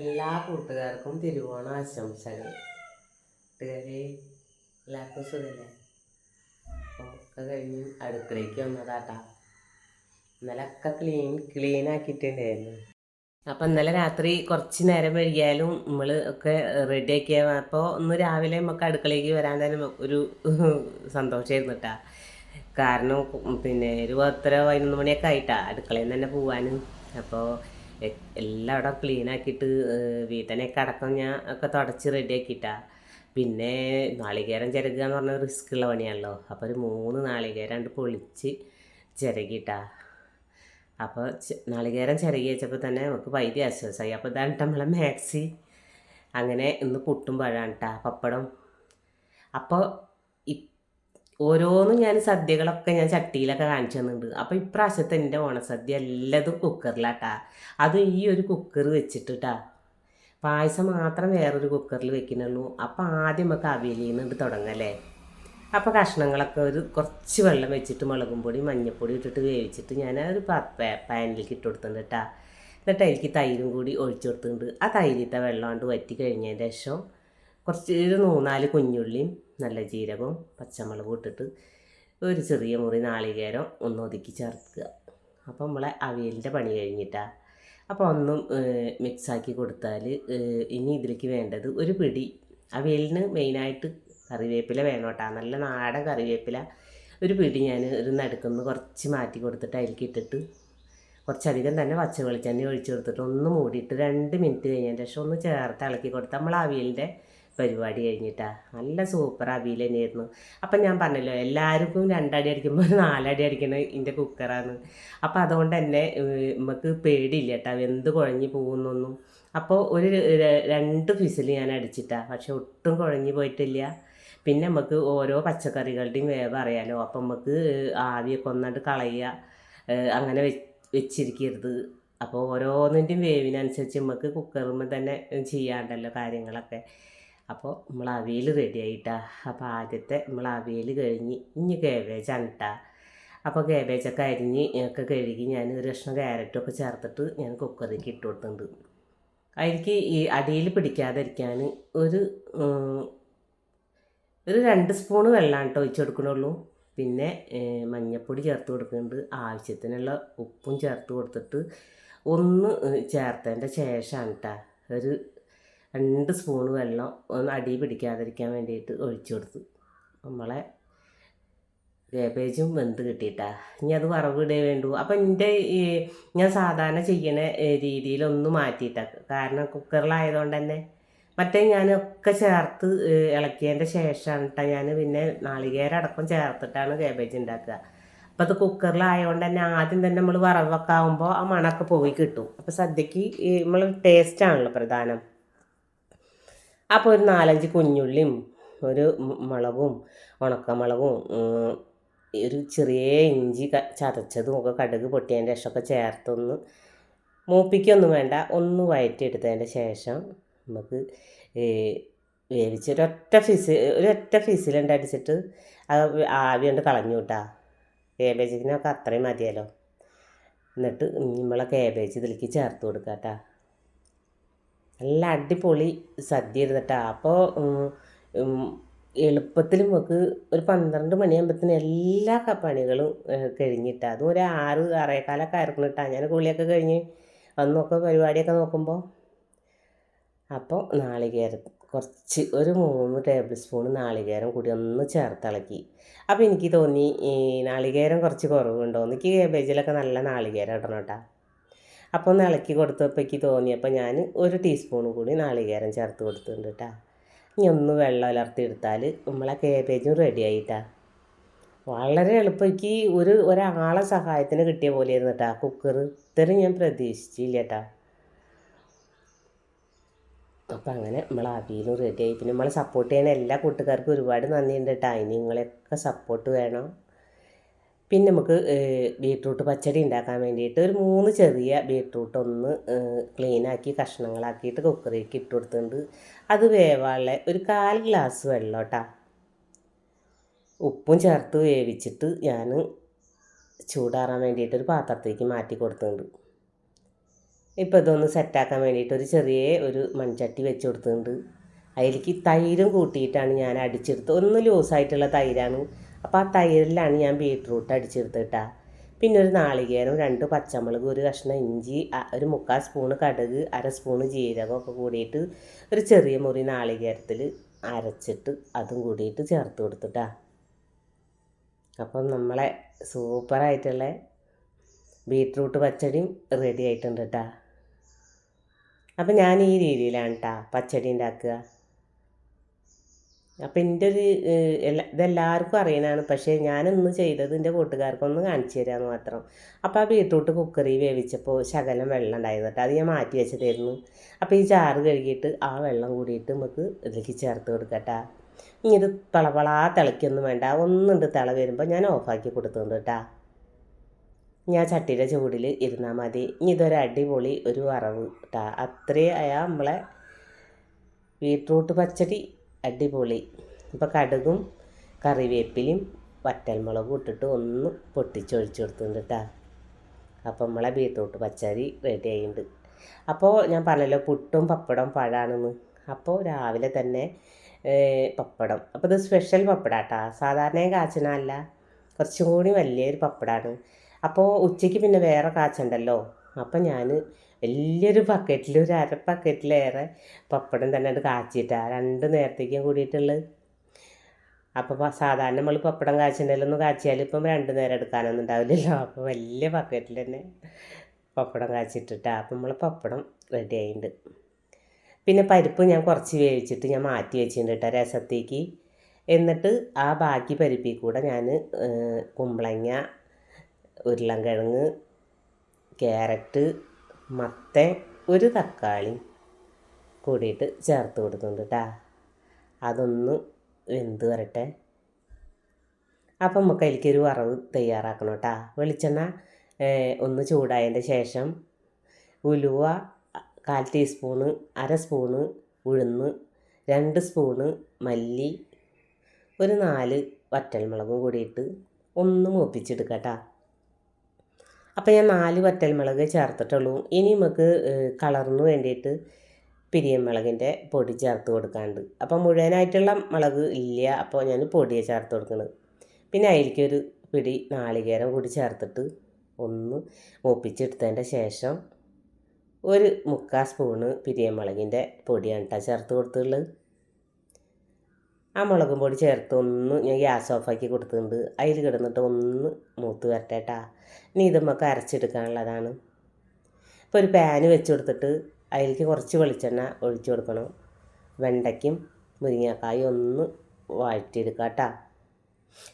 എല്ലാ കൂട്ടുകാർക്കും തിരുവോണ ആശംസകൾ. കൂട്ടുകാരെ എല്ലാവർക്കും സുഖല്ലേ? അപ്പോൾ ഒക്കെ കഴിഞ്ഞ് അടുക്കളയ്ക്ക് വന്നതാട്ടാ. ഇന്നലെ ഒക്കെ ക്ലീൻ ആക്കിയിട്ടുണ്ടായിരുന്നു. അപ്പം ഇന്നലെ രാത്രി കുറച്ച് നേരം വൈകിയാലും നമ്മൾ ഒക്കെ റെഡി ആക്കിയ അപ്പോൾ ഒന്ന് രാവിലെ നമുക്ക് അടുക്കളയ്ക്ക് വരാൻ തന്നെ ഒരു സന്തോഷമായിരുന്നു കേട്ടാ. കാരണം പിന്നെ ഒരു 10-11 മണിയൊക്കെ ആയിട്ടാ അടുക്കളയിൽ നിന്ന് തന്നെ പോവാനും. അപ്പോൾ എല്ലാം അവിടെ ക്ലീൻ ആക്കിയിട്ട് വീട്ടനെയൊക്കെ അടക്കം ഞാൻ ഒക്കെ തുടച്ച് റെഡി ആക്കിയിട്ടാ. പിന്നെ നാളികേരം ചിരകുക എന്ന് പറഞ്ഞാൽ റിസ്ക് ഉള്ള പണിയാണല്ലോ. അപ്പോൾ ഒരു 3 നാളികേരം പൊളിച്ച് ചിരകിയിട്ടാ. അപ്പോൾ നാളികേരം ചിരകി വെച്ചപ്പോൾ തന്നെ നമുക്ക് പൈതി ആശ്വാസമായി. അപ്പോൾ ഇതാണ് നമ്മളെ മാക്സി. അങ്ങനെ ഇന്ന് പുട്ടും പഴമാണ് കേട്ടാ, പപ്പടം. അപ്പോൾ ഓരോന്നും ഞാൻ സദ്യകളൊക്കെ ഞാൻ ചട്ടിയിലൊക്കെ കാണിച്ചു തന്നിട്ടുണ്ട്. അപ്പോൾ ഇപ്രാവശ്യത്തെ എൻ്റെ ഓണസദ്യ എല്ലാതും കുക്കറിലാട്ടാ. അതും ഈ ഒരു കുക്കർ വെച്ചിട്ടാ. പായസം മാത്രം വേറൊരു കുക്കറിൽ വെക്കുന്നുള്ളൂ. അപ്പോൾ ആദ്യം നമുക്ക് അവിയലിൽ നിന്നിട്ട് തുടങ്ങല്ലേ. അപ്പോൾ കഷ്ണങ്ങളൊക്കെ കുറച്ച് വെള്ളം വെച്ചിട്ട് മുളകും പൊടി മഞ്ഞൾപ്പൊടി ഇട്ടിട്ട് വേവിച്ചിട്ട് ഞാൻ ഒരു പാനിലേക്ക് ഇട്ട് കൊടുത്തിട്ടുണ്ട് കേട്ടാ. എന്നിട്ട് അതിലേക്ക് തൈരും കൂടി ഒഴിച്ചു കൊടുത്തിട്ടുണ്ട്. ആ തൈരിത്തെ വെള്ളം കൊണ്ട് വറ്റി കഴിഞ്ഞതിന് ശേഷം കുറച്ച് 3-4 കുഞ്ഞുള്ളിയും നല്ല ജീരകവും പച്ചമുളകും ഇട്ടിട്ട് ഒരു ചെറിയ മുറി നാളികേരം ഒന്ന് ഒതുക്കി ചേർക്കുക. അപ്പോൾ നമ്മളെ അവിയലിൻ്റെ പണി കഴിഞ്ഞിട്ടാണ്. അപ്പോൾ ഒന്നും മിക്സാക്കി കൊടുത്താൽ ഇനി ഇതിലേക്ക് വേണ്ടത് ഒരു പിടി അവിയലിന് മെയിനായിട്ട് കറിവേപ്പില വേണം കേട്ടോ. നല്ല നാടൻ കറിവേപ്പില ഒരു പിടി ഞാൻ ഒരു നടുക്കുന്ന് കുറച്ച് മാറ്റി കൊടുത്തിട്ട് അതിലേക്ക് ഇട്ടിട്ട് കുറച്ചധികം തന്നെ പച്ച വെളിച്ചെണ്ണ ഒഴിച്ച് കൊടുത്തിട്ട് ഒന്ന് മൂടിയിട്ട് 2 മിനിറ്റ് കഴിഞ്ഞതിന് ശേഷം ഒന്ന് ചേർത്ത് ഇളക്കി കൊടുത്ത് നമ്മൾ അവിയലിൻ്റെ പരിപാടി കഴിഞ്ഞിട്ടാണ്. നല്ല സൂപ്പർ അവിയൽ തന്നെയായിരുന്നു. അപ്പം ഞാൻ പറഞ്ഞല്ലോ എല്ലാവർക്കും 2 അടി അടിക്കുമ്പോൾ 4 അടി അടിക്കണ ഇതിൻ്റെ കുക്കറാണ്. അപ്പോൾ അതുകൊണ്ട് തന്നെ നമുക്ക് പേടിയില്ല കേട്ടോ വെന്ത് കുഴഞ്ഞ് പോകുന്നൊന്നും. അപ്പോൾ ഒരു 2 ഫിസിൽ ഞാൻ അടിച്ചിട്ടാണ്. പക്ഷെ ഒട്ടും കുഴഞ്ഞ് പോയിട്ടില്ല. പിന്നെ നമുക്ക് ഓരോ പച്ചക്കറികളുടെയും വേവ് അറിയാലോ. അപ്പം നമുക്ക് ആവിയൊക്കെ ഒന്നാണ്ട് കളയുക, അങ്ങനെ വെച്ചിരിക്കരുത്. അപ്പോൾ ഓരോന്നിൻ്റെയും വേവിനനുസരിച്ച് നമുക്ക് കുക്കറുമ്പോൾ തന്നെ ചെയ്യാണ്ടല്ലോ കാര്യങ്ങളൊക്കെ. അപ്പോൾ നമ്മൾ അവിയൽ റെഡി ആയിട്ടാ. അപ്പോൾ ആദ്യത്തെ നമ്മൾ അവിയൽ കഴിഞ്ഞ് ഇനി കാബേജാണ് കേട്ടാ. അപ്പോൾ കാബേജൊക്കെ അരിഞ്ഞ് ഒക്കെ കഴുകി ഞാൻ ഒരു കഷ്ണം ക്യാരറ്റൊക്കെ ചേർത്തിട്ട് ഞാൻ കുക്കറിലേക്ക് ഇട്ട് കൊടുത്തിട്ടുണ്ട്. അതിലേക്ക് ഈ അടിയിൽ പിടിക്കാതിരിക്കാൻ ഒരു 2 സ്പൂണ് വെള്ളമാണ് കേട്ടോ ഒഴിച്ച് കൊടുക്കണുള്ളൂ. പിന്നെ മഞ്ഞൾപ്പൊടി ചേർത്ത് കൊടുക്കുന്നുണ്ട്. ആവശ്യത്തിനുള്ള ഉപ്പും ചേർത്ത് കൊടുത്തിട്ട് ഒന്ന് ചേർത്തതിൻ്റെ ശേഷമാണ് കേട്ടോ ഒരു 2 സ്പൂണ് വെള്ളം ഒന്ന് അടി പിടിക്കാതിരിക്കാൻ വേണ്ടിയിട്ട് ഒഴിച്ചു കൊടുത്തു. നമ്മളെ കാബേജും വെന്ത് കിട്ടിയിട്ടാ. ഇനി അത് വറവിടേ വേണ്ടു. അപ്പം ഞാൻ സാധാരണ ചെയ്യണ രീതിയിലൊന്ന് മാറ്റിയിട്ടാണ്. കാരണം കുക്കറിലായതുകൊണ്ട് തന്നെ മറ്റേ ഞാനൊക്കെ ചേർത്ത് ഇളക്കിയതിൻ്റെ ശേഷമാണ് കേട്ടോ ഞാൻ പിന്നെ നാളികേരം അടക്കം ചേർത്തിട്ടാണ് കാബേജ് ഉണ്ടാക്കുക. അപ്പോൾ അത് കുക്കറിലായതുകൊണ്ട് തന്നെ ആദ്യം തന്നെ നമ്മൾ വറവൊക്കെ ആകുമ്പോൾ ആ മണമൊക്കെ പോയി കിട്ടും. അപ്പോൾ സദ്യക്ക് നമ്മൾ ടേസ്റ്റാണല്ലോ പ്രധാനം. അപ്പോൾ ഒരു 4-5 കുഞ്ഞുള്ളിയും ഒരു മുളകും ഉണക്കമുളകും ഒരു ചെറിയ ഇഞ്ചി ചതച്ചതും ഒക്കെ കടുക് പൊട്ടിയതിൻ്റെ ശേഷമൊക്കെ ചേർത്തൊന്ന് മൂപ്പിക്കൊന്നും വേണ്ട, ഒന്ന് വഴറ്റിയെടുത്തതിൻ്റെ ശേഷം നമുക്ക് വേവിച്ച് ഒരൊറ്റ ഫിസിലുണ്ട് അടിച്ചിട്ട് ആവി കൊണ്ട് കളഞ്ഞു കിട്ടാ. കാബേജിനൊക്കെ അത്രയും മതിയല്ലോ. എന്നിട്ട് നമ്മളെ കാബേജ് ഇതിലേക്ക് ചേർത്ത് കൊടുക്കുക കേട്ടോ. നല്ല അടിപൊളി സദ്യ ഇരുന്നിട്ടാ. അപ്പോൾ എളുപ്പത്തിൽ നമുക്ക് ഒരു 12 മണിയാകുമ്പോഴത്തേന് എല്ലാ പണികളും കഴിഞ്ഞിട്ടാണ്. അതും ഒരു 6-6:15 ആയിരുന്നു കേട്ടോ ഞാൻ കുളിയൊക്കെ കഴിഞ്ഞ് വന്നൊക്കെ പരിപാടിയൊക്കെ നോക്കുമ്പോൾ. അപ്പോൾ നാളികേരം കുറച്ച് ഒരു 3 ടേബിൾ സ്പൂൺ നാളികേരം കൂടി ഒന്ന് ചേർത്തിളക്കി. അപ്പോൾ എനിക്ക് തോന്നി ഈ നാളികേരം കുറച്ച് കുറവുണ്ടോ. എനിക്ക് കാബേജിലൊക്കെ നല്ല നാളികേരം ഇടണം കേട്ടോ. അപ്പോൾ ഒന്ന് ഇളക്കി കൊടുത്തപ്പോൾ എനിക്ക് തോന്നിയപ്പോൾ ഞാൻ 1 ടീസ്പൂൺ കൂടി നാളികേരം ചേർത്ത് കൊടുത്തിട്ടുണ്ട് കേട്ടോ. ഇനി ഒന്ന് വെള്ളം ഉലർത്തിയെടുത്താൽ നമ്മളെ കാബേജും റെഡി ആയിട്ടാ. വളരെ എളുപ്പം എനിക്ക് ഒരാളെ സഹായത്തിന് കിട്ടിയ പോലെയായിരുന്നു കേട്ടോ കുക്കർ. ഇത്രയും ഞാൻ പ്രതീക്ഷിച്ചില്ല കേട്ടോ. അപ്പോൾ അങ്ങനെ നമ്മൾ അവിയലും റെഡിയായി. പിന്നെ നമ്മളെ സപ്പോർട്ട് ചെയ്യുന്ന എല്ലാ കൂട്ടുകാർക്കും ഒരുപാട് നന്ദിയുണ്ട് കേട്ടോ. ഇനി നിങ്ങളെയൊക്കെ സപ്പോർട്ട് വേണം. പിന്നെ നമുക്ക് ബീട്രൂട്ട് പച്ചടി ഉണ്ടാക്കാൻ വേണ്ടിയിട്ട് ഒരു 3 ചെറിയ ബീട്രൂട്ട് ഒന്ന് ക്ലീനാക്കി കഷ്ണങ്ങളാക്കിയിട്ട് കുക്കറിലേക്ക് ഇട്ട് കൊടുത്തിട്ടുണ്ട്. അത് വേവാനുള്ള ഒരു 1/4 ഗ്ലാസ് വെള്ളം കേട്ടോ. ഉപ്പും ചേർത്ത് വേവിച്ചിട്ട് ഞാൻ ചൂടാറാൻ വേണ്ടിയിട്ട് ഒരു പാത്രത്തേക്ക് മാറ്റി കൊടുത്തിട്ടുണ്ട്. ഇപ്പോൾ ഇതൊന്ന് സെറ്റാക്കാൻ വേണ്ടിയിട്ട് ഒരു മൺചട്ടി വെച്ച് കൊടുത്തിട്ടുണ്ട്. അതിലേക്ക് തൈരും കൂട്ടിയിട്ടാണ് ഞാൻ അടിച്ചെടുത്തത്. ഒന്ന് ലൂസായിട്ടുള്ള തൈരാണ്. അപ്പോൾ ആ തൈരിലാണ് ഞാൻ ബീട്രൂട്ട് അടിച്ചെടുത്തിട്ടാ. പിന്നെ ഒരു നാളികേരം, 2 പച്ചമുളക്, ഒരു കഷ്ണം ഇഞ്ചി, ഒരു 3/4 സ്പൂണ് കടുക്, 1/2 സ്പൂണ് ജീരകമൊക്കെ കൂടിയിട്ട് ഒരു ചെറിയ മുറി നാളികേരത്തിൽ അരച്ചിട്ട് അതും കൂടിയിട്ട് ചേർത്ത് കൊടുത്തിട്ടാ. അപ്പം നമ്മളെ സൂപ്പറായിട്ടുള്ള ബീട്രൂട്ട് പച്ചടിയും റെഡി ആയിട്ടുണ്ട് കേട്ടോ. അപ്പം ഞാൻ ഈ രീതിയിലാണ് കേട്ടോ പച്ചടി ഉണ്ടാക്കുക. അപ്പം എൻ്റെ ഒരു ഇതെല്ലാവർക്കും അറിയണതാണ്. പക്ഷേ ഞാനിന്ന് ചെയ്തത് എൻ്റെ കൂട്ടുകാർക്കൊന്ന് കാണിച്ചു തരാമെന്ന് മാത്രം. അപ്പോൾ ആ ബീട്രൂട്ട് കുക്കറിൽ വേവിച്ചപ്പോൾ ശകലം വെള്ളം ഉണ്ടായിരുന്നു കേട്ടോ. അത് ഞാൻ മാറ്റി വെച്ചതായിരുന്നു. അപ്പോൾ ഈ ചാറ് കഴുകിയിട്ട് ആ വെള്ളം കൂടിയിട്ട് നമുക്ക് ഇതിലേക്ക് ചേർത്ത് കൊടുക്കട്ടാ. ഇനി ഇത് പളപളാ തിളയ്ക്കൊന്നും വേണ്ട. ഒന്നുണ്ട് തിള വരുമ്പോൾ ഞാൻ ഓഫാക്കി കൊടുത്തുണ്ട് കേട്ടോ. ഞാൻ ചട്ടിയുടെ ചൂടിൽ ഇരുന്നാൽ മതി. ഇനി ഇതൊരു അടിപൊളി ഒരു വറവ് കേട്ടോ. അത്രയും ആയാൽ നമ്മളെ ബീട്രൂട്ട് പച്ചടി അടിപൊളി. ഇപ്പോൾ കടുകും കറിവേപ്പിലയും വറ്റൽമുളകും ഇട്ടിട്ട് ഒന്ന് പൊട്ടിച്ചൊഴിച്ച് കൊടുത്തിട്ടുണ്ട് കേട്ടോ. അപ്പോൾ നമ്മളെ ബീട്രൂട്ട് പച്ചടി റെഡി ആയിട്ടുണ്ട്. അപ്പോൾ ഞാൻ പറഞ്ഞല്ലോ പുട്ടും പപ്പടം പഴമാണെന്ന്. അപ്പോൾ രാവിലെ തന്നെ പപ്പടം. അപ്പോൾ ഇത് സ്പെഷ്യൽ പപ്പടം കേട്ടോ. സാധാരണ കാച്ചനല്ല, കുറച്ചും കൂടി വലിയൊരു പപ്പടമാണ്. അപ്പോൾ ഉച്ചയ്ക്ക് പിന്നെ വേറെ കാച്ചുണ്ടല്ലോ. അപ്പം ഞാൻ വലിയൊരു ബക്കറ്റിൽ ഒരു 1/2 ബക്കറ്റിലേറെ പപ്പടം തന്നെ അത് കാച്ചിട്ടാണ് 2 നേരത്തേക്കും കൂടിയിട്ടുള്ളത്. അപ്പോൾ സാധാരണ നമ്മൾ പപ്പടം കാച്ചിട്ടുണ്ടെങ്കിലൊന്ന് കാച്ചിയാൽ ഇപ്പം 2 നേരം എടുക്കാനൊന്നും ഉണ്ടാവില്ലല്ലോ. അപ്പോൾ വലിയ ബക്കറ്റിൽ തന്നെ പപ്പടം കാച്ചിട്ടിട്ടാണ്. അപ്പം നമ്മൾ പപ്പടം റെഡി ആയിട്ടുണ്ട്. പിന്നെ പരിപ്പ് ഞാൻ കുറച്ച് വേവിച്ചിട്ട് ഞാൻ മാറ്റി വെച്ചിട്ടുണ്ട് കേട്ടോ രസത്തേക്ക്. എന്നിട്ട് ആ ബാക്കി പരിപ്പിൽ കൂടെ ഞാൻ കുമ്പളങ്ങ, ഉരുളൻകിഴങ്ങ്, ക്യാരറ്റ്, മത്തൻ, ഒരു തക്കാളി കൂടിയിട്ട് ചേർത്ത് കൊടുക്കുന്നുണ്ട് കേട്ടോ. അതൊന്ന് വെന്ത് വരട്ടെ. അപ്പം നമുക്ക് അതിലേക്കൊരു വറവ് തയ്യാറാക്കണം കേട്ടോ. വെളിച്ചെണ്ണ ഒന്ന് ചൂടായതിൻ്റെ ശേഷം ഉലുവ 1/4 ടീസ്പൂണ്, 1/2 സ്പൂണ് ഉഴുന്ന്, 2 സ്പൂണ് മല്ലി, ഒരു 4 വറ്റൽമുളകും കൂടിയിട്ട് ഒന്ന് മൂപ്പിച്ചെടുക്കാം കേട്ടോ. അപ്പോൾ ഞാൻ 4 വറ്റൽമുളക് ചേർത്തിട്ടുള്ളൂ. ഇനി നമുക്ക് കളറിന് വേണ്ടിയിട്ട് പിരിയമുളകിൻ്റെ പൊടി ചേർത്ത് കൊടുക്കാനുണ്ട്. അപ്പോൾ മുഴുവനായിട്ടുള്ള മുളക് ഇല്ല, അപ്പോൾ ഞാൻ പൊടിയെ ചേർത്ത് കൊടുക്കുന്നത്. പിന്നെ അതിലേക്കൊരു പിടി നാളികേരം കൂടി ചേർത്തിട്ട് ഒന്ന് മൂപ്പിച്ചെടുത്തതിൻ്റെ ശേഷം ഒരു 3/4 സ്പൂണ് പിരിയമുളകിൻ്റെ പൊടിയാണ് കേട്ടോ ചേർത്ത് കൊടുത്തുള്ളത്. ആ മുളകും പൊടി ചേർത്ത് ഒന്ന് ഞാൻ ഗ്യാസ് ഓഫാക്കി കൊടുത്തിട്ടുണ്ട്. അതിൽ കിടന്നിട്ട് ഒന്ന് മൂത്ത് വരട്ടെ കേട്ടോ. ഇനി ഇത് നമുക്ക് അരച്ചെടുക്കാനുള്ളതാണ്. ഇപ്പോൾ ഒരു പാന് വെച്ച് കൊടുത്തിട്ട് അതിലേക്ക് കുറച്ച് വെളിച്ചെണ്ണ ഒഴിച്ച് കൊടുക്കണം. വെണ്ടയ്ക്കും മുരിങ്ങക്കായും ഒന്ന് വഴറ്റിയെടുക്കാം കേട്ടോ.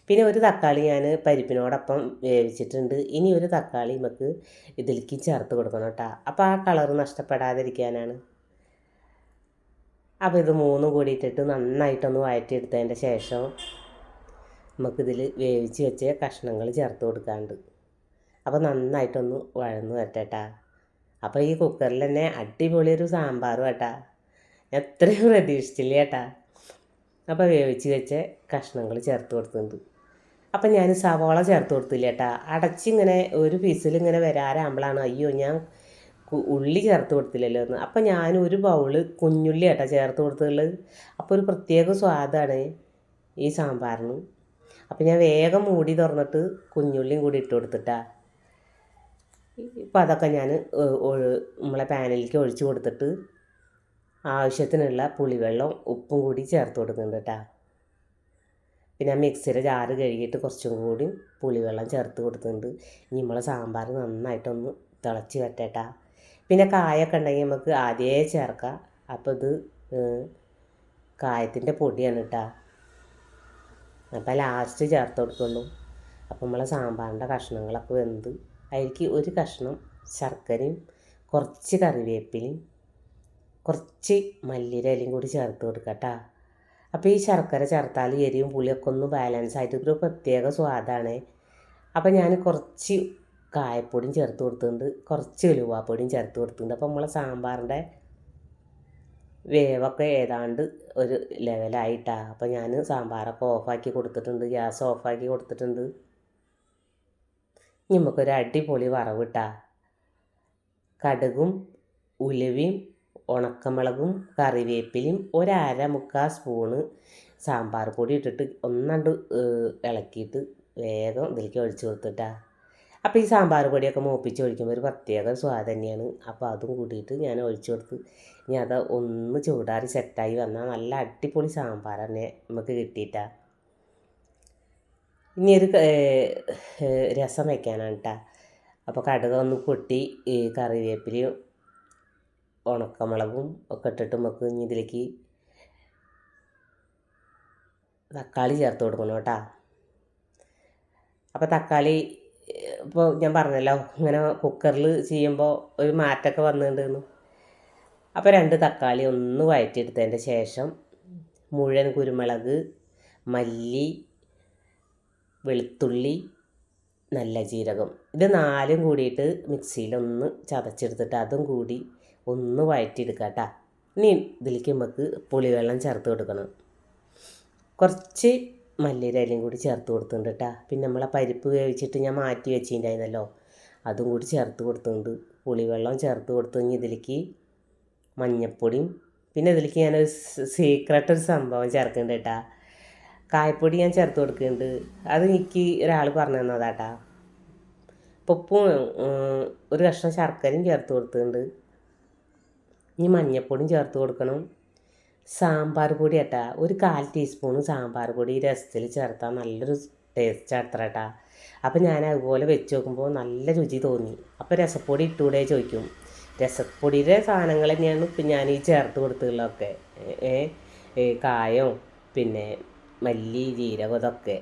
പിന്നെ ഒരു തക്കാളി ഞാൻ പരിപ്പിനോടൊപ്പം വേവിച്ചിട്ടുണ്ട്. ഇനി ഒരു തക്കാളി നമുക്ക് ഇതിലേക്ക് ചേർത്ത് കൊടുക്കണം കേട്ടോ. അപ്പോൾ ആ കളർ നഷ്ടപ്പെടാതിരിക്കാനാണ്. അപ്പോൾ ഇത് 3 കൂടിയിട്ടിട്ട് നന്നായിട്ടൊന്ന് വഴറ്റിയെടുത്തതിൻ്റെ ശേഷം നമുക്കിതിൽ വേവിച്ച് വെച്ച കഷ്ണങ്ങൾ ചേർത്ത് കൊടുക്കാനുണ്ട്. അപ്പോൾ നന്നായിട്ടൊന്ന് വഴന്ന് വരട്ടെ. അപ്പോൾ ഈ കുക്കറിൽ തന്നെ അടിപൊളിയൊരു സാമ്പാറും കേട്ടാ. എത്രയും പ്രതീക്ഷിച്ചില്ല കേട്ടാ. അപ്പോൾ വേവിച്ച് വെച്ച കഷ്ണങ്ങൾ ചേർത്ത് കൊടുത്തിട്ടുണ്ട്. അപ്പം ഞാൻ സവാള ചേർത്ത് കൊടുത്തില്ല കേട്ടാ. അടച്ചിങ്ങനെ ഒരു പീസിലിങ്ങനെ വരാറാകുമ്പോഴാണ് അയ്യോ ഞാൻ ഉള്ളി ചേർത്ത് കൊടുത്തില്ലല്ലോ എന്ന്. അപ്പം ഞാൻ ഒരു ബൗള് കുഞ്ഞുള്ളി കേട്ടോ ചേർത്ത് കൊടുത്തുള്ളത്. അപ്പോൾ ഒരു പ്രത്യേക സ്വാദാണ് ഈ സാമ്പാറിന്. അപ്പം ഞാൻ വേഗം മൂടി തുറന്നിട്ട് കുഞ്ഞുള്ളിയും കൂടി ഇട്ട് കൊടുത്തിട്ടാ. ഇപ്പം അതൊക്കെ ഞാൻ നമ്മളെ പാനിലേക്ക് ഒഴിച്ച് കൊടുത്തിട്ട് ആവശ്യത്തിനുള്ള പുളിവെള്ളം ഉപ്പും കൂടി ചേർത്ത് കൊടുക്കുന്നുണ്ട് കേട്ടോ. പിന്നെ മിക്സിയുടെ ജാറ് കഴുകിയിട്ട് കുറച്ചും കൂടി പുളിവെള്ളം ചേർത്ത് കൊടുക്കുന്നുണ്ട്. ഇനി നമ്മളെ സാമ്പാർ നന്നായിട്ടൊന്ന് തിളച്ച് വരട്ടെ. പിന്നെ കായൊക്കെ ഉണ്ടെങ്കിൽ നമുക്ക് ആദ്യമേ ചേർക്കാം. അപ്പോൾ ഇത് കായത്തിൻ്റെ പൊടിയാണ് കേട്ടോ. അപ്പോൾ ലാസ്റ്റ് ചേർത്ത് കൊടുക്കുള്ളൂ. അപ്പോൾ നമ്മളെ സാമ്പാറിൻ്റെ കഷ്ണങ്ങളൊക്കെ വെന്ത് അതിലേക്ക് ഒരു കഷ്ണം ശർക്കരയും കുറച്ച് കറിവേപ്പിലയും കുറച്ച് മല്ലിയിലയും കൂടി ചേർത്ത് കൊടുക്കാം കേട്ടോ. അപ്പോൾ ഈ ശർക്കര ചേർത്താൽ എരിവും പുളിയൊക്കെ ഒന്ന് ബാലൻസ് ആയിട്ട് ഒരു പ്രത്യേക സ്വാദാണ്. അപ്പോൾ ഞാൻ കുറച്ച് കായപ്പൊടിയും ചേർത്ത് കൊടുത്തിട്ടുണ്ട്, കുറച്ച് ഉലുവാപ്പൊടിയും ചേർത്ത് കൊടുത്തിട്ടുണ്ട്. അപ്പോൾ നമ്മളെ സാമ്പാറിൻ്റെ വേവൊക്കെ ഏതാണ്ട് ഒരു ലെവലായിട്ടാണ്. അപ്പോൾ ഞാൻ സാമ്പാറൊക്കെ ഓഫാക്കി കൊടുത്തിട്ടുണ്ട്, ഗ്യാസ് ഓഫാക്കി കൊടുത്തിട്ടുണ്ട്. ഇനി നമുക്കൊരു അടിപൊളി വറവ് ഇട്ടാ. കടുകും ഉലുവയും ഉണക്കമുളകും കറിവേപ്പിലയും മുക്കാൽ സ്പൂണ് സാമ്പാർ പൊടി ഇട്ടിട്ട് ഒന്നണ്ട് ഇളക്കിയിട്ട് വേഗം ഇതിലേക്ക് ഒഴിച്ച് കൊടുത്തിട്ടാ. അപ്പോൾ ഈ സാമ്പാർ പൊടിയൊക്കെ മൂപ്പിച്ച് ഒഴിക്കുമ്പോൾ ഒരു പ്രത്യേക സ്വാദ് തന്നെയാണ്. അപ്പോൾ അതും കൂട്ടിയിട്ട് ഞാൻ ഒഴിച്ചു കൊടുത്ത് ഇനി അത് ഒന്ന് ചൂടാറി സെറ്റായി വന്നാൽ നല്ല അടിപൊളി സാമ്പാർ തന്നെ നമുക്ക് കിട്ടിയിട്ടാ. ഇനി ഒരു രസം വയ്ക്കാനാണ് കേട്ടോ. അപ്പോൾ കടുക് ഒന്ന് പൊട്ടി കറിവേപ്പിലയും ഉണക്കമുളകും ഒക്കെ ഇട്ടിട്ട് നമുക്ക് ഇനി ഇതിലേക്ക് തക്കാളി ചേർത്ത് കൊടുക്കണം കേട്ടോ. അപ്പോൾ തക്കാളി ഇപ്പോൾ ഞാൻ പറഞ്ഞല്ലോ ഇങ്ങനെ കുക്കറിൽ ചെയ്യുമ്പോൾ ഒരു മാറ്റമൊക്കെ വന്നിട്ടുണ്ടെന്ന്. അപ്പോൾ 2 തക്കാളി ഒന്ന് വഴറ്റിയെടുത്തതിൻ്റെ ശേഷം മുഴുവൻ കുരുമുളക്, മല്ലി, വെളുത്തുള്ളി, നല്ല ജീരകം ഇത് 4ഉം കൂടിയിട്ട് മിക്സിയിലൊന്ന് ചതച്ചെടുത്തിട്ട് അതും കൂടി ഒന്ന് വഴറ്റിയെടുക്കാം കേട്ടോ. ഇനി ഇതിലേക്ക് നമുക്ക് പുളിവെള്ളം ചേർത്ത് കൊടുക്കണം. കുറച്ച് മല്ലിയിലയും കൂടി ചേർത്ത് കൊടുത്തിട്ടുണ്ട് കേട്ടോ. പിന്നെ നമ്മളെ പരിപ്പ് വേവിച്ചിട്ട് ഞാൻ മാറ്റി വെച്ചിട്ടുണ്ടായിരുന്നല്ലോ, അതും കൂടി ചേർത്ത് കൊടുത്തിട്ടുണ്ട്. പുളിവെള്ളം ചേർത്ത് കൊടുത്തു കഴിഞ്ഞ് ഇതിലേക്ക് മഞ്ഞൾപ്പൊടിയും പിന്നെ ഇതിലേക്ക് ഞാനൊരു സീക്രട്ട് ഒരു സംഭവം ചേർക്കുന്നുണ്ട് കേട്ടോ. കായപ്പൊടി ഞാൻ ചേർത്ത് കൊടുക്കുന്നുണ്ട്. അത് എനിക്ക് ഒരാൾ പറഞ്ഞു തന്നതാട്ടാ. ഉപ്പും ഒരു കഷ്ണം ശർക്കരയും ചേർത്ത് കൊടുത്തിട്ടുണ്ട്. ഇനി മഞ്ഞൾപ്പൊടിയും ചേർത്ത് കൊടുക്കണം. സാമ്പാർ പൊടി കേട്ടാ, ഒരു 1/4 ടീസ്പൂണ് സാമ്പാർ പൊടി രസത്തിൽ ചേർത്താൽ നല്ലൊരു ടേസ്റ്റ് അത്രട്ടാ. അപ്പോൾ ഞാൻ അതുപോലെ വെച്ച് നോക്കുമ്പോൾ നല്ല രുചി തോന്നി. അപ്പോൾ രസപ്പൊടി ഇട്ടുകൂടെ ചോദിക്കും. രസപ്പൊടിയുടെ സാധനങ്ങൾ തന്നെയാണ് ഇപ്പം ഞാൻ ഈ ചേർത്ത് കൊടുത്തുള്ളതൊക്കെ. കായം പിന്നെ മല്ലി, ജീരകം ഇതൊക്കെ.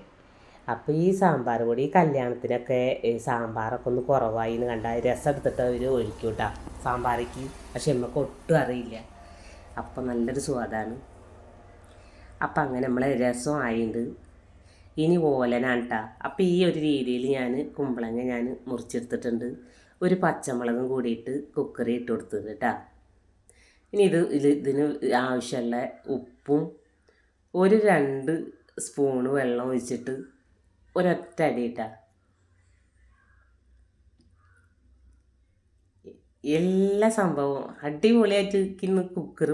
അപ്പോൾ ഈ സാമ്പാർ പൊടി കല്യാണത്തിനൊക്കെ സാമ്പാറൊക്കെ ഒന്ന് കുറവായി എന്ന് കണ്ടാൽ രസം എടുത്തിട്ട് അവർ ഒഴിക്കും കേട്ടോ സാമ്പാറേക്ക്. പക്ഷെ നമുക്ക് ഒട്ടും അറിയില്ല. അപ്പം നല്ലൊരു സ്വാദാണ്. അപ്പം അങ്ങനെ നമ്മളെ രസം ആയിട്ടുണ്ട്. ഇനി ഓലനാണ് കേട്ടോ. അപ്പോൾ ഈ ഒരു രീതിയിൽ ഞാൻ കുമ്പളങ്ങ ഞാൻ മുറിച്ചെടുത്തിട്ടുണ്ട്. ഒരു പച്ചമുളകും കൂടിയിട്ട് കുക്കറിൽ ഇട്ട് കൊടുത്തത് കേട്ടോ. ഇനി ഇതിന് ആവശ്യമുള്ള ഉപ്പും ഒരു 2 സ്പൂണ് വെള്ളം ഒഴിച്ചിട്ട് ഒരൊറ്റ അടി ഇട്ടാ. എല്ലാ സംഭവവും അടിപൊളിയായിട്ട് ഇന്ന് കുക്കർ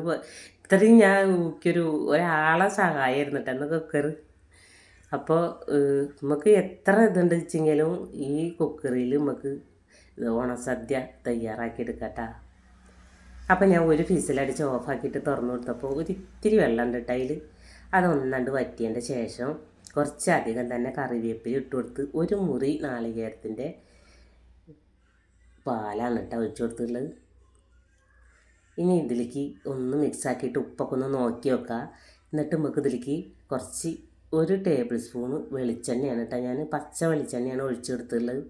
ഇത്രയും ഞാൻ ഒരാളെ സഹായമായിരുന്നു കേട്ടോ അന്ന് കുക്കർ. അപ്പോൾ നമുക്ക് എത്ര ഇതുണ്ട് വെച്ചെങ്കിലും ഈ കുക്കറിൽ നമുക്ക് ഓണസദ്യ തയ്യാറാക്കി എടുക്കട്ടാ. അപ്പം ഞാൻ ഒരു ഫിസിലടിച്ച് ഓഫാക്കിയിട്ട് തുറന്നു കൊടുത്തപ്പോൾ ഒരിത്തിരി വെള്ളം ഉണ്ട് കേട്ടോ അതിൽ. അതൊന്നണ്ട് വറ്റിയതിൻ്റെ ശേഷം കുറച്ചധികം തന്നെ കറിവേപ്പില ഇട്ട് കൊടുത്ത് ഒരു മുറി നാളികേരത്തിൻ്റെ പാലാണ് കേട്ടോ ഒഴിച്ചു കൊടുത്തിട്ടുള്ളത്. ഇനി ഇതിലേക്ക് ഒന്ന് മിക്സാക്കിയിട്ട് ഉപ്പൊക്കെ ഒന്ന് നോക്കി വെക്കുക. എന്നിട്ട് നമുക്ക് ഇതിലേക്ക് കുറച്ച് 1 ടേബിൾ സ്പൂണ് വെളിച്ചെണ്ണയാണ് കേട്ടോ, ഞാൻ പച്ച വെളിച്ചെണ്ണയാണ് ഒഴിച്ചു കൊടുത്തിട്ടുള്ളത്.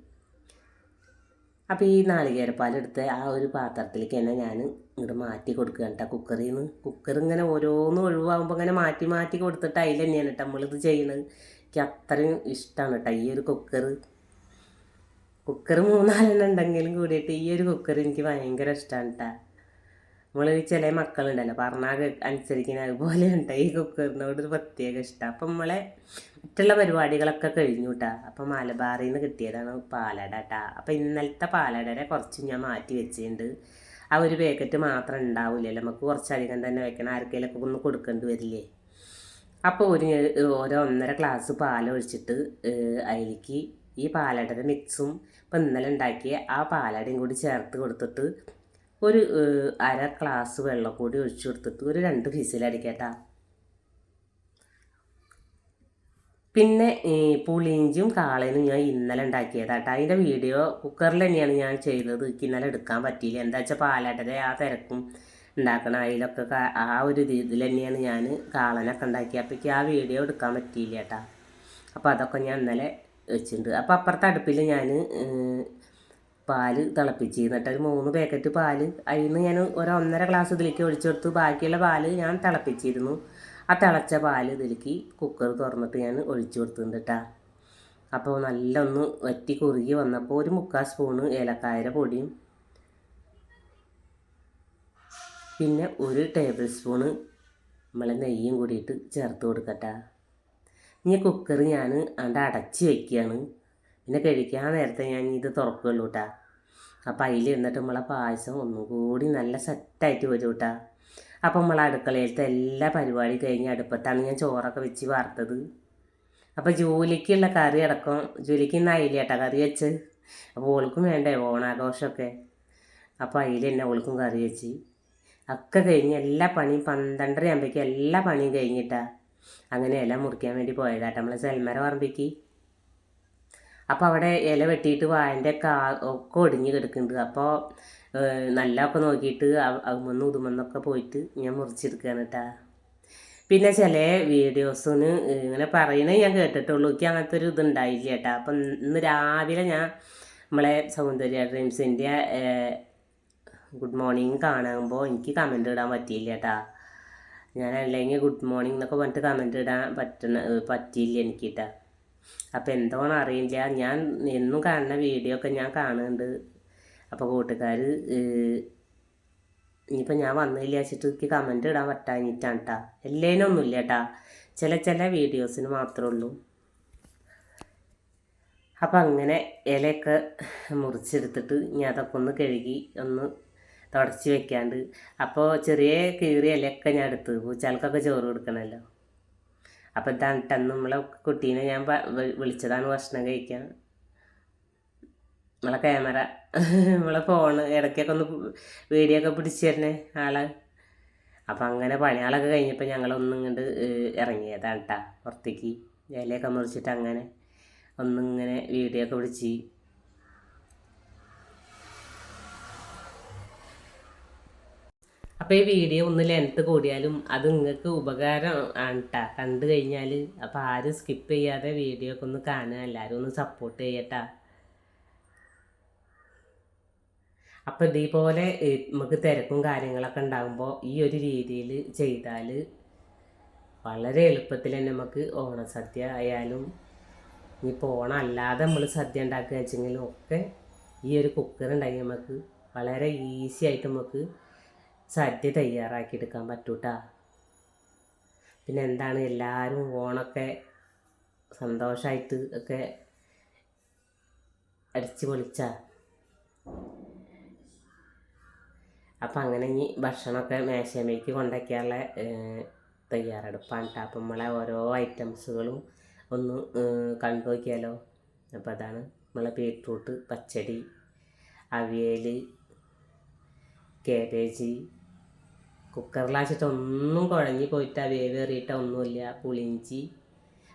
അപ്പോൾ ഈ നാളികേരപ്പാലെടുത്ത് ആ ഒരു പാത്രത്തിലേക്ക് തന്നെ ഞാൻ ഇങ്ങോട്ട് മാറ്റി കൊടുക്കുക കേട്ടോ കുക്കറിൽ നിന്ന്. കുക്കർ ഇങ്ങനെ ഓരോന്നും ഒഴിവാകുമ്പോൾ ഇങ്ങനെ മാറ്റി മാറ്റി കൊടുത്തിട്ട് അതിൽ തന്നെയാണ് കേട്ടോ നമ്മളിത് ചെയ്യുന്നത്. എനിക്ക് അത്രയും ഇഷ്ടമാണ് കേട്ടോ ഈ ഒരു കുക്കർ 3-4 ഉണ്ടെങ്കിലും കൂടിയിട്ട് ഈ ഒരു കുക്കർ എനിക്ക് ഭയങ്കര ഇഷ്ടമാണ് കേട്ടോ. നമ്മൾ ചില മക്കളുണ്ടല്ലോ പറഞ്ഞാൽ അനുസരിക്കുന്ന അതുപോലെ ഉണ്ട് ഈ കുക്കറിനോട് ഒരു പ്രത്യേക ഇഷ്ടം. അപ്പം നമ്മളെ മറ്റുള്ള പരിപാടികളൊക്കെ കഴിഞ്ഞു കേട്ടോ. അപ്പം മലബാറിൽ നിന്ന് കിട്ടിയതാണ് പാലട കേട്ടോ. അപ്പം ഇന്നലത്തെ പാലടരെ കുറച്ച് ഞാൻ മാറ്റി വെച്ചിട്ടുണ്ട്. ആ ഒരു പാക്കറ്റ് മാത്രം ഉണ്ടാവില്ലല്ലോ, നമുക്ക് കുറച്ചധികം തന്നെ വെക്കണം, ആർക്കെങ്കിലൊക്കെ ഒന്ന് കൊടുക്കേണ്ടി വരില്ലേ. അപ്പോൾ ഓരോ 1.5 ഗ്ലാസ് പാലൊഴിച്ചിട്ട് അതിലേക്ക് ഈ പാലടയുടെ മിക്സും ഇപ്പം ഇന്നലെ ഉണ്ടാക്കിയ ആ പാലടയും കൂടി ചേർത്ത് കൊടുത്തിട്ട് ഒരു 1/2 ഗ്ലാസ് വെള്ളം കൂടി ഒഴിച്ചു കൊടുത്തിട്ട് ഒരു 2 വിസിലടിക്കട്ടാ. പിന്നെ പുളിയിഞ്ചും കാളനും ഞാൻ ഇന്നലെ ഉണ്ടാക്കിയതാട്ടോ. അതിൻ്റെ വീഡിയോ കുക്കറിൽ തന്നെയാണ് ഞാൻ ചെയ്തത്. എനിക്ക് ഇന്നലെ എടുക്കാൻ പറ്റിയില്ല. എന്താ വെച്ചാൽ പാലടയുടെ ആ തിരക്കും ഉണ്ടാക്കണം അതിലൊക്കെ ആ ഒരു ഇതിൽ തന്നെയാണ് ഞാൻ കാളനൊക്കെ ഉണ്ടാക്കിയത്. അപ്പോൾ ആ വീഡിയോ എടുക്കാൻ പറ്റിയില്ല കേട്ടോ. അപ്പോൾ അതൊക്കെ ഞാൻ ഇന്നലെ വെച്ചിട്ടുണ്ട്. അപ്പോൾ അപ്പുറത്തെ അടുപ്പിൽ ഞാൻ പാല് തിളപ്പിച്ചിരുന്നു കേട്ടോ. ഒരു 3 പാക്കറ്റ് പാല് അതിൽ നിന്ന് ഞാൻ 1.5 ഗ്ലാസ് ഇതിലേക്ക് ഒഴിച്ചു കൊടുത്തു. ബാക്കിയുള്ള പാല് ഞാൻ തിളപ്പിച്ചിരുന്നു. ആ തിളച്ച പാല് ഇതിലേക്ക് കുക്കർ തുറന്നിട്ട് ഞാൻ ഒഴിച്ചു കൊടുത്തിട്ടുണ്ട് കേട്ടോ. അപ്പോൾ നല്ല ഒന്ന് വറ്റി കുറുകി വന്നപ്പോൾ ഒരു 3/4 സ്പൂണ് ഏലക്കായയുടെ പൊടിയും പിന്നെ 1 ടേബിൾ സ്പൂണ് നമ്മളെ നെയ്യും കൂടിയിട്ട് ചേർത്ത് കൊടുക്കട്ടെ. ഇനി കുക്കർ ഞാൻ അടച്ച് വയ്ക്കുകയാണ്. പിന്നെ കഴിക്കാൻ നേരത്തെ ഞാൻ ഇത് തുറക്കുകയുള്ളൂ കേട്ടോ. അപ്പം അതിൽ ഇരുന്നിട്ട് നമ്മളെ പായസം ഒന്നും കൂടി നല്ല സെറ്റായിട്ട് വരും കേട്ടോ. അപ്പം നമ്മളെ അടുക്കളയിലത്തെ എല്ലാ പരിപാടി കഴിഞ്ഞ് അടുപ്പത്താണ് ഞാൻ ചോറൊക്കെ വെച്ച് വാർത്തത്. അപ്പോൾ ജോലിക്കുള്ള കറി അടക്കം ജോലിക്ക് ഇന്ന് അയില കേട്ടോ കറി വെച്ച്. അപ്പോൾ ഓൾക്കും വേണ്ടേ ഓണാഘോഷമൊക്കെ. അപ്പോൾ അതിൽ തന്നെ ഓൾക്കും കറി വെച്ച് ഒക്കെ കഴിഞ്ഞ് എല്ലാ പണിയും 12:30 ആകുമ്പോഴേക്കും എല്ലാ പണിയും കഴിഞ്ഞിട്ടാ അങ്ങനെ ഇല മുറിക്കാൻ വേണ്ടി പോയതാട്ടോ നമ്മളെ സെൽമര പറമ്പിക്ക്. അപ്പോൾ അവിടെ ഇല വെട്ടിയിട്ട് വാഴൻ്റെ ഒക്കെ ഒടിഞ്ഞ് കിടക്കുന്നുണ്ട്. അപ്പോൾ നല്ലതൊക്കെ നോക്കിയിട്ട് അതുമൊന്നും ഇതുമൊന്നൊക്കെ പോയിട്ട് ഞാൻ മുറിച്ചെടുക്കുകയാണ് കേട്ടാ. പിന്നെ ചില വീഡിയോസിന് ഇങ്ങനെ പറയണത് ഞാൻ കേട്ടിട്ടുള്ളൂ. എനിക്ക് അങ്ങനത്തെ ഒരു ഇതുണ്ടായില്ല കേട്ടോ. അപ്പം ഇന്ന് രാവിലെ ഞാൻ നമ്മളെ സൗന്ദര്യ ഡ്രീംസിൻ്റെ ഗുഡ് മോർണിംഗ് കാണുമ്പോൾ എനിക്ക് കമൻറ്റ് ഇടാൻ പറ്റിയില്ല കേട്ടാ. ഞാൻ അല്ലെങ്കിൽ ഗുഡ് മോർണിംഗ് എന്നൊക്കെ പറഞ്ഞിട്ട് കമൻറ്റ് ഇടാൻ പറ്റിയില്ല എനിക്ക് കേട്ടാ. അപ്പോൾ എന്തോന്ന് അറിയില്ല, ഞാൻ എന്നും കാണുന്ന വീഡിയോ ഒക്കെ ഞാൻ കാണുന്നുണ്ട്. അപ്പോൾ കൂട്ടുകാർ ഇനിയിപ്പോൾ ഞാൻ വന്നില്ല വെച്ചിട്ട് എനിക്ക് കമൻറ്റ് ഇടാൻ പറ്റാഞ്ഞിട്ടാണ് കേട്ടോ. എല്ലാതിനൊന്നുമില്ല കേട്ടാ, ചില വീഡിയോസിന് മാത്രമേ ഉള്ളൂ. അപ്പം അങ്ങനെ ഇലയൊക്കെ മുറിച്ചെടുത്തിട്ട് ഞാൻ അതൊക്കെ ഒന്ന് കഴുകി ഒന്ന് തുടച്ച് വെക്കാണ്ട്. അപ്പോൾ ചെറിയ കീറിയ ഇലയൊക്കെ ഞാൻ എടുത്ത് പൂച്ചാൾക്കൊക്കെ ചോറ് കൊടുക്കണമല്ലോ. അപ്പോൾ ഇതാണ് ഇട്ടെന്ന് നമ്മളെ കുട്ടീനെ ഞാൻ വിളിച്ചതാണ് ഭക്ഷണം കഴിക്കാൻ. നമ്മളെ ക്യാമറ നമ്മളെ ഫോണ് ഇടയ്ക്കൊക്കെ ഒന്ന് വീഡിയോ ഒക്കെ പിടിച്ച് തരണേ ആളെ. അപ്പം അങ്ങനെ പണികളൊക്കെ കഴിഞ്ഞപ്പോൾ ഞങ്ങളൊന്നും ഇങ്ങോട്ട് ഇറങ്ങിയതാണ് കേട്ടോ പുറത്തേക്ക്. ഇലയൊക്കെ മുറിച്ചിട്ട് അങ്ങനെ ഒന്നിങ്ങനെ വീഡിയോ ഒക്കെ പിടിച്ച്. അപ്പോൾ ഈ വീഡിയോ ഒന്ന് ലെങ്ത്ത് കൂടിയാലും അത് നിങ്ങൾക്ക് ഉപകാരം ആണ് കേട്ടോ കണ്ടു കഴിഞ്ഞാൽ. അപ്പോൾ ആരും സ്കിപ്പ് ചെയ്യാതെ വീഡിയോ ഒക്കെ ഒന്ന് കാണുക, എല്ലാവരും ഒന്ന് സപ്പോർട്ട് ചെയ്യട്ടാ. അപ്പോൾ ഇതേപോലെ നമുക്ക് തിരക്കും കാര്യങ്ങളൊക്കെ ഉണ്ടാകുമ്പോൾ ഈ ഒരു രീതിയിൽ ചെയ്താൽ വളരെ എളുപ്പത്തിൽ തന്നെ നമുക്ക് ഓണസദ്യ ആയാലും ഇനിയിപ്പോൾ ഓണം അല്ലാതെ നമ്മൾ സദ്യ ഉണ്ടാക്കുക വെച്ചെങ്കിലും ഒക്കെ ഈ ഒരു കുക്കർ ഉണ്ടെങ്കിൽ നമുക്ക് വളരെ ഈസി ആയിട്ട് നമുക്ക് സദ്യ തയ്യാറാക്കി എടുക്കാൻ പറ്റൂട്ടാ. പിന്നെ എന്താണ് എല്ലാവരും ഓണമൊക്കെ സന്തോഷമായിട്ട് ഒക്കെ അടിച്ച് പൊളിച്ചാ. അപ്പം അങ്ങനെ ഇനി ഭക്ഷണമൊക്കെ മേശമേക്ക് കൊണ്ടുവയ്ക്കാനുള്ള തയ്യാറെടുപ്പാണ് കേട്ടോ. അപ്പം നമ്മളെ ഓരോ ഐറ്റംസുകളും ഒന്ന് കണ്ടു നോക്കിയാലോ. അപ്പോൾ അതാണ് നമ്മളെ ബീട്രൂട്ട് പച്ചടി, അവിയൽ, കേബേജ്. കുക്കറിലാച്ചിട്ട് ഒന്നും കുഴഞ്ഞ് പോയിട്ട് വേവേറിയിട്ട് ഒന്നുമില്ല. പുളിഞ്ചി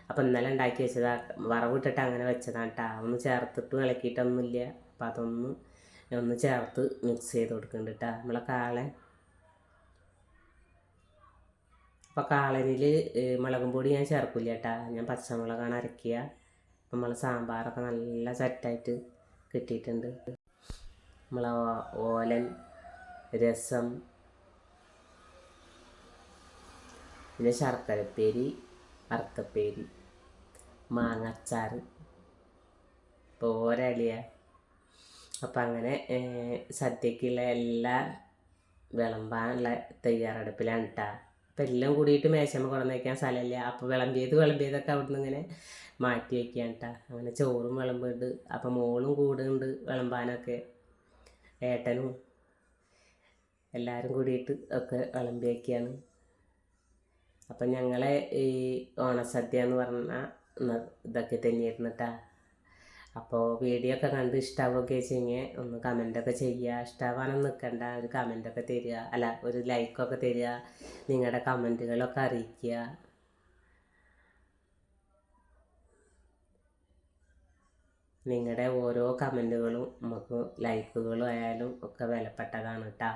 അപ്പം ഇന്നലെ ഉണ്ടാക്കി വെച്ചതാണ്, വറവിട്ടിട്ട് അങ്ങനെ വെച്ചതാണ് കേട്ടോ. ഒന്ന് ചേർത്തിട്ട് ഇളക്കിയിട്ടൊന്നുമില്ല. അപ്പം ഒന്ന് ചേർത്ത് മിക്സ് ചെയ്ത് കൊടുക്കുന്നുണ്ട് കേട്ടോ നമ്മളെ കാളൻ. അപ്പോൾ കാളനിൽ മുളകും പൊടി ഞാൻ ചേർക്കില്ല കേട്ടോ, ഞാൻ പച്ചമുളകാണ് അരയ്ക്കുക. അപ്പം നമ്മളെ സാമ്പാറൊക്കെ നല്ല സെറ്റായിട്ട് കിട്ടിയിട്ടുണ്ട്. നമ്മളെ ഓലൻ, രസം, പിന്നെ ശർക്കരപ്പേരി, വറുത്തപ്പേരി, മാങ്ങച്ചാറ്, പോരലിയ. അപ്പം അങ്ങനെ സദ്യക്കുള്ള എല്ലാ വിളമ്പാനുള്ള തയ്യാറെടുപ്പിലാണ് കേട്ടോ. അപ്പം എല്ലാം കൂടിയിട്ട് മേശമ്മ കൊണ്ടുവന്ന് വയ്ക്കാൻ സ്ഥലമില്ല. അപ്പോൾ വിളമ്പിയതൊക്കെ അവിടെ നിന്ന് ഇങ്ങനെ മാറ്റി വയ്ക്കാൻ കേട്ടോ. അങ്ങനെ ചോറും വിളമ്പുണ്ട്. അപ്പം മോളും കൂടുന്നുണ്ട് വിളമ്പാനൊക്കെ, ഏട്ടനും എല്ലാവരും കൂടിയിട്ട് ഒക്കെ വിളമ്പി വയ്ക്കുകയാണ്. അപ്പം ഞങ്ങളെ ഈ ഓണസദ്യ എന്ന് പറഞ്ഞാൽ ഇതൊക്കെ തന്നെയായിരുന്നു കേട്ടോ. അപ്പോൾ വീഡിയോ ഒക്കെ കണ്ട് ഇഷ്ടമാവുകയൊക്കെ വെച്ചെങ്കിൽ ഒന്ന് കമൻറ്റൊക്കെ ചെയ്യുക. ഇഷ്ടമാവാനൊന്നും നിൽക്കണ്ട, ഒരു കമൻറ്റൊക്കെ തരിക, അല്ല ഒരു ലൈക്കൊക്കെ തരിക, നിങ്ങളുടെ കമൻറ്റുകളൊക്കെ അറിയിക്കുക. നിങ്ങളുടെ ഓരോ കമൻറ്റുകളും നമുക്ക് ലൈക്കുകളും ആയാലും ഒക്കെ വിലപ്പെട്ടതാണ് കേട്ടോ.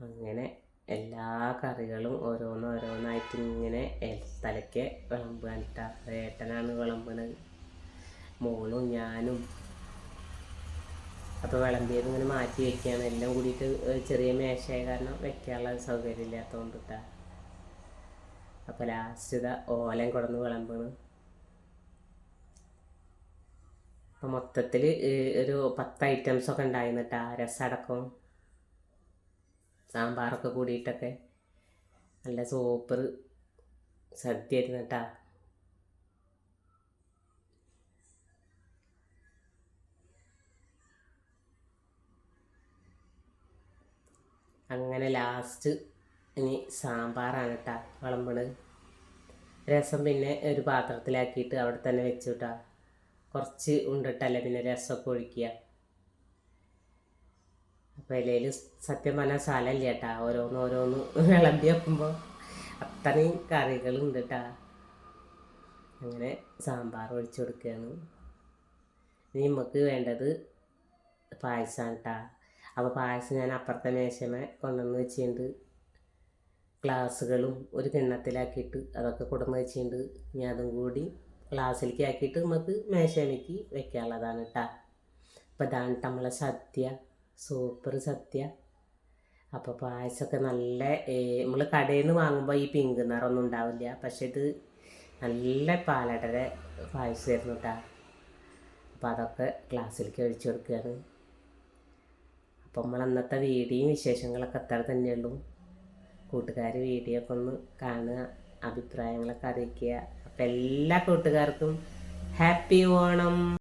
അങ്ങനെ എല്ലാ കറികളും ഓരോന്നായിട്ട് ഇങ്ങനെ തലയ്ക്ക് വിളമ്പുകയാണ് കേട്ടോ. ഏട്ടനാണ് വിളമ്പുന്നത്, മോളും ഞാനും. അപ്പോൾ വിളമ്പിയത് ഇങ്ങനെ മാറ്റി വയ്ക്കുകയാണ്. എല്ലാം കൂടിയിട്ട് ചെറിയ മേശയായ കാരണം വയ്ക്കാനുള്ള സൗകര്യം ഇല്ലാത്തതുകൊണ്ട് കേട്ടോ. അപ്പോൾ ലാസ്റ്റ് ഇതാ ഓലം കൊടുന്ന് വിളമ്പണ്. അപ്പോൾ മൊത്തത്തിൽ ഒരു 10 ഐറ്റംസൊക്കെ ഉണ്ടായിരുന്നു കേട്ടോ. രസമടക്കം സാമ്പാറൊക്കെ കൂടിയിട്ടൊക്കെ നല്ല സൂപ്പർ സദ്യ ആയിരുന്നു കേട്ടോ. അങ്ങനെ ലാസ്റ്റ് ഇനി സാമ്പാറാണ് കേട്ടോ വിളമ്പണ്. രസം പിന്നെ ഒരു പാത്രത്തിലാക്കിയിട്ട് അവിടെ തന്നെ വെച്ചു കേട്ടോ. കുറച്ച് ഉണ്ടിട്ടല്ലേ പിന്നെ രസമൊക്കെ ഒഴിക്കുക. അപ്പോൾ ഇലയിൽ സത്യം പറഞ്ഞാൽ സ്ഥലമില്ല കേട്ടോ, ഓരോന്ന് വിളമ്പി വെക്കുമ്പോൾ അത്രയും കറികളുണ്ട് കേട്ടോ. അങ്ങനെ സാമ്പാർ ഒഴിച്ചു കൊടുക്കുകയാണ്. ഇനി നമുക്ക് വേണ്ടത് പായസമാണ് കേട്ടോ. അപ്പോൾ പായസം ഞാൻ അപ്പുറത്തെ മേശമേ കൊണ്ടുവന്ന് വെച്ചിട്ടുണ്ട്. ഗ്ലാസ്സുകളും ഒരു കിണ്ണത്തിലാക്കിയിട്ട് അതൊക്കെ കൊണ്ടുവന്ന് വെച്ചിട്ടുണ്ട്. ഇനി അതും കൂടി ഗ്ലാസ്സിലേക്ക് ആക്കിയിട്ട് നമുക്ക് മേശമേക്ക് വെക്കാനുള്ളതാണ് കേട്ടോ. അപ്പോൾ ഇതാണ് നമ്മളെ സദ്യ, സൂപ്പർ സദ്യ. അപ്പോൾ പായസമൊക്കെ നല്ല നമ്മൾ കടയിൽ നിന്ന് വാങ്ങുമ്പോൾ ഈ പിങ്ക് നിറമൊന്നും ഉണ്ടാവില്ല, പക്ഷെ ഇത് നല്ല പാലടയുടെ പായസമായിരുന്നു കേട്ടോ. അപ്പോൾ അതൊക്കെ ഗ്ലാസ്സിലേക്ക് ഒഴിച്ചു കൊടുക്കുകയാണ്. അപ്പോൾ നമ്മൾ അന്നത്തെ വീഡിയോയും വിശേഷങ്ങളൊക്കെ അത്ര തന്നെയുള്ളൂ. കൂട്ടുകാർ വീഡിയോ ഒക്കെ ഒന്ന് കാണുക, അഭിപ്രായങ്ങളൊക്കെ അറിയിക്കുക. അപ്പോൾ എല്ലാ കൂട്ടുകാർക്കും ഹാപ്പി ഓണം.